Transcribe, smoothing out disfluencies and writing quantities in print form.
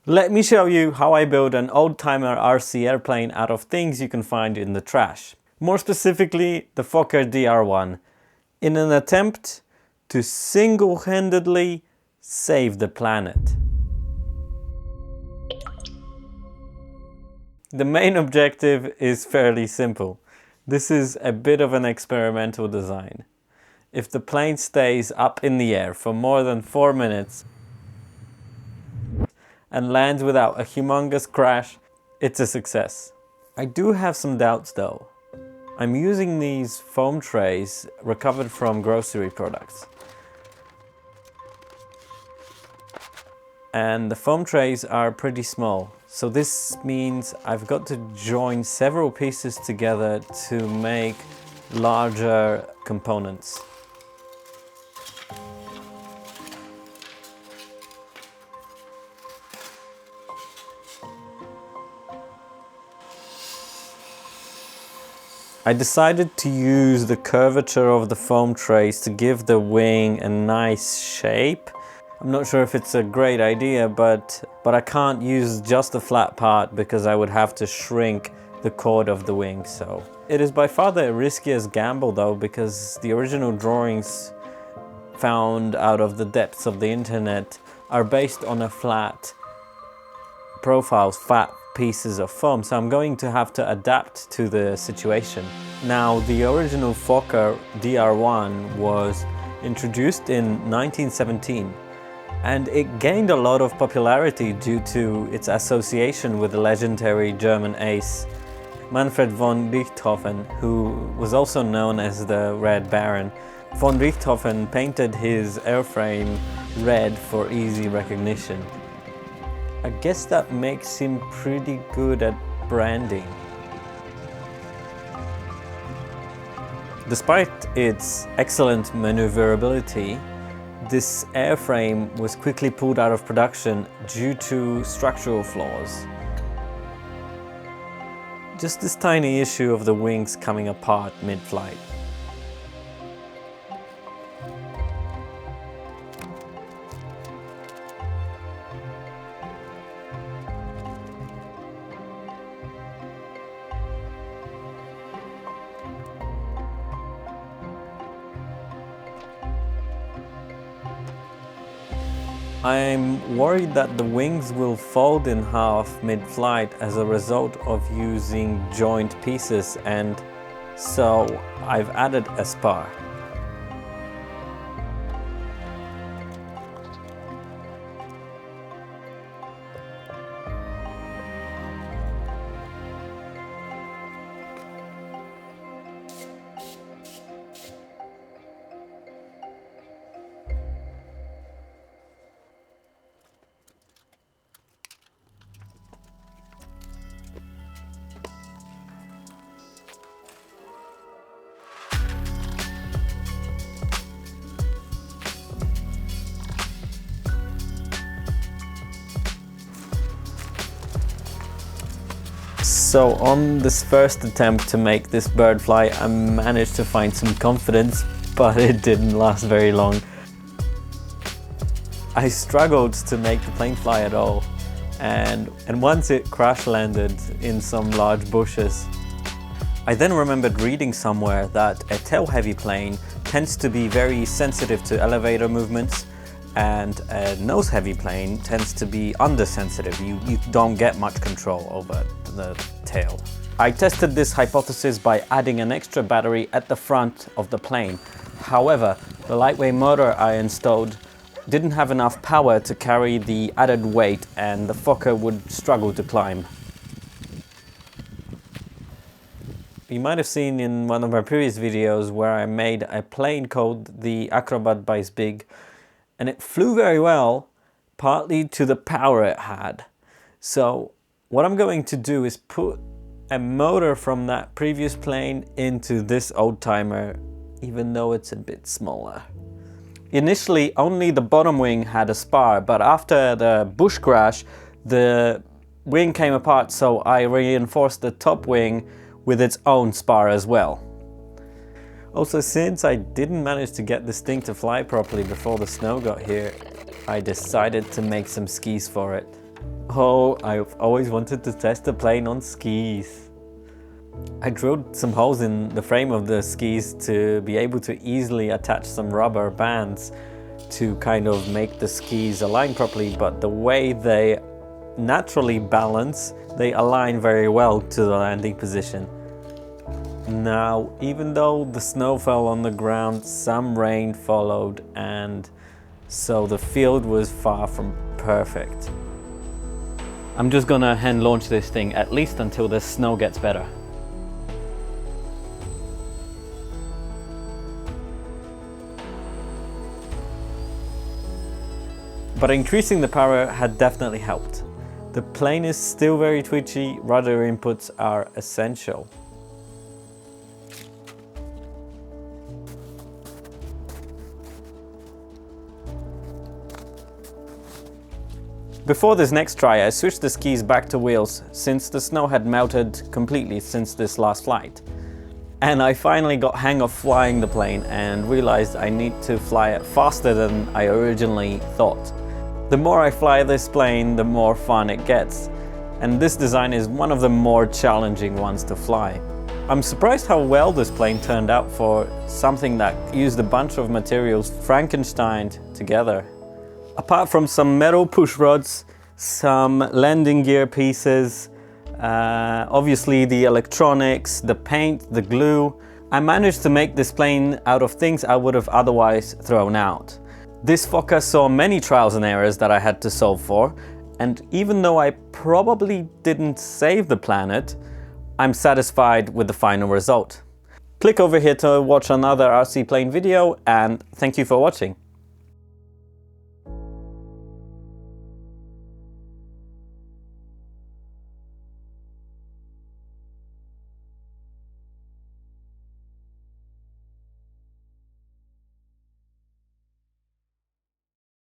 Let me show you how I build an old-timer RC airplane out of things you can find in the trash. More specifically, the Fokker DR1, in an attempt to single-handedly save the planet. The main objective is fairly simple. This is a bit of an experimental design. If the plane stays up in the air for more than 4 minutes and lands without a humongous crash, it's a success. I do have some doubts though. I'm using these foam trays recovered from grocery products. And the foam trays are pretty small, so this means I've got to join several pieces together to make larger components. I decided to use the curvature of the foam trays to give the wing a nice shape. I'm not sure if it's a great idea, but I can't use just the flat part because I would have to shrink the chord of the wing. So it is by far the riskiest gamble though, because the original drawings found out of the depths of the internet are based on a flat profiles, flat pieces of foam, so I'm going to have to adapt to the situation. Now, the original Fokker DR1 was introduced in 1917 and it gained a lot of popularity due to its association with the legendary German ace Manfred von Richthofen, who was also known as the Red Baron. Von Richthofen painted his airframe red for easy recognition. I guess that makes him pretty good at branding. Despite its excellent maneuverability, this airframe was quickly pulled out of production due to structural flaws. Just this tiny issue of the wings coming apart mid-flight. I'm worried that the wings will fold in half mid-flight as a result of using joint pieces, and so I've added a spar. So on this first attempt to make this bird fly, I managed to find some confidence, but it didn't last very long. I struggled to make the plane fly at all, and once it crash landed in some large bushes. I then remembered reading somewhere that a tail-heavy plane tends to be very sensitive to elevator movements, and a nose-heavy plane tends to be undersensitive. You don't get much control over the tail. I tested this hypothesis by adding an extra battery at the front of the plane. However, the lightweight motor I installed didn't have enough power to carry the added weight, and the Fokker would struggle to climb. You might have seen in one of my previous videos where I made a plane called the Acrobat by Big, and it flew very well, partly to the power it had. So what I'm going to do is put a motor from that previous plane into this old-timer, even though it's a bit smaller. Initially, only the bottom wing had a spar, but after the bush crash, the wing came apart, so I reinforced the top wing with its own spar as well. Also, since I didn't manage to get this thing to fly properly before the snow got here, I decided to make some skis for it. Oh, I've always wanted to test a plane on skis. I drilled some holes in the frame of the skis to be able to easily attach some rubber bands to kind of make the skis align properly, but the way they naturally balance, they align very well to the landing position. Now, even though the snow fell on the ground, some rain followed, and so the field was far from perfect. I'm just gonna hand launch this thing, at least until the snow gets better. But increasing the power had definitely helped. The plane is still very twitchy, rudder inputs are essential. Before this next try, I switched the skis back to wheels since the snow had melted completely since this last flight. And I finally got hang of flying the plane and realized I need to fly it faster than I originally thought. The more I fly this plane, the more fun it gets. And this design is one of the more challenging ones to fly. I'm surprised how well this plane turned out for something that used a bunch of materials Frankensteined together. Apart from some metal push rods, some landing gear pieces, obviously the electronics, the paint, the glue, I managed to make this plane out of things I would have otherwise thrown out. This Fokker saw many trials and errors that I had to solve for, and even though I probably didn't save the planet, I'm satisfied with the final result. Click over here to watch another RC plane video, and thank you for watching.